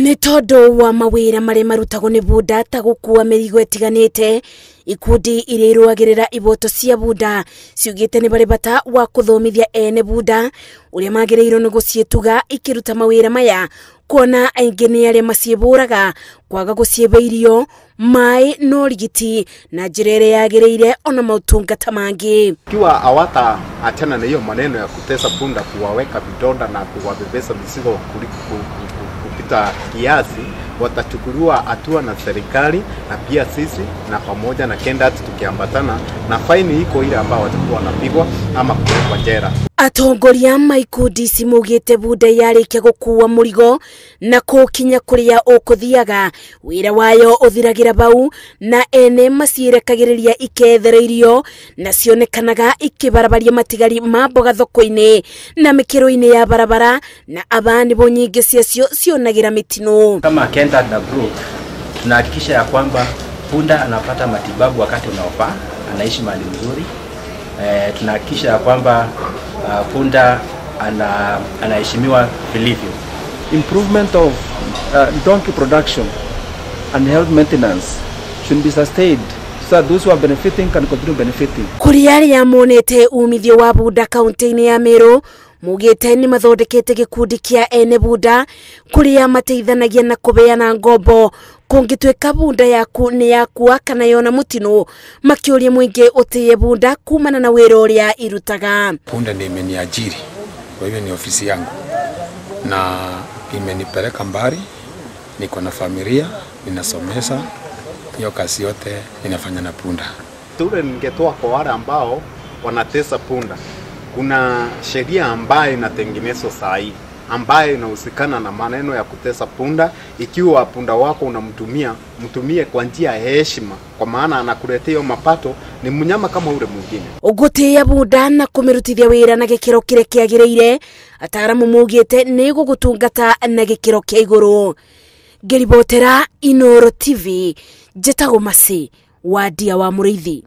Nĩ tondu wa mawĩra marĩa marutagwo nĩ bunda ta gũkua mĩrigo ĩtiganĩte, ikundi iria irũagĩrĩra IHOTO CIA BUNDA ciugĩte nĩ barĩ bata wa kũthomithia ene bunda ũrĩa magĩrĩirwo nĩ gũciĩtuga ikĩruta mawĩra maya, kuona aingĩ nĩ arĩa maciĩbũraga kwaga gũciĩba irio, maĩ na ũrigiti na njĩra ĩrĩa yagĩrĩire ona maũtungata mangĩ. Ikiwa hawataachana na hiyo maneno ya kutesa punda, kuwaweka vidonda na kuwabebesa mizigo kupita kiasi, watachukuliwa hatua na serikali na pia sisi na pamoja na kendati tukiambatana na faini iko ile ambao watakuwa wanapigwa ama kuwekwa njera. Atongoria maikundi cimugĩte bunda yarĩkia gũkua mũrigo na kũkinya kũrĩa ũkũthiaga, wĩra wayo ũthiragira bau na ene maciĩrekagĩrĩria ikethera irio na cionekanaga ikĩbarabaria matigari ma mboga thoko-inĩ na mĩkĩro-inĩ ya barabara, na abani bo nyingĩ ciacio cionagira mitino. Kama Kenda na group tunahakikisha ya kwamba punda anapata matibabu wakati unaofaa, anaishi mahali mzuri. Tunahakikisha ya kwamba punda anaheshimiwa vilivyo. Improvement of donkey production and health maintenance should be sustained so that those who are benefiting can continue benefiting. Kuri aria monete umithio wa bunda kaunti-inĩ ya Merũ, mugĩte nĩ mathondekete gĩkundi kĩa ene bunda kuria mateithanagia na kubeana ngombo kũngĩtuĩka bunda yaku nĩ yakua kana yona mutino, makĩũria mũingĩ ũtĩye bunda kumana na wĩra ũrĩa irutaga. Bunda ndio imeniajiri, kwa hivyo ni ofisi yangu na imenipeleka mbali, niko na familia, ninasomesha, hiyo kazi yote ninafanya na punda. Tule ningetoa kwa wale ambao wanatesa punda, kuna sheria ambayo inatengenezwa saa hii ambayo inahusikana na maneno ya kutesa punda. Ikiwa punda wako unamtumia, mtumie kwa njia ya heshima, kwa maana anakuletea hiyo mapato, ni mnyama kama ule mwingine. Ũgũtĩya bunda na kũmĩrutithia wĩra na gĩkĩro kĩrĩa kĩagĩrĩire, ataaramu mugĩte nĩ gũgũtungata na gĩkĩro kĩa igũrũ. Ngĩribotera IHOTO TV, njĩtagwo Merũ wa Ndia wa Mũrĩithi.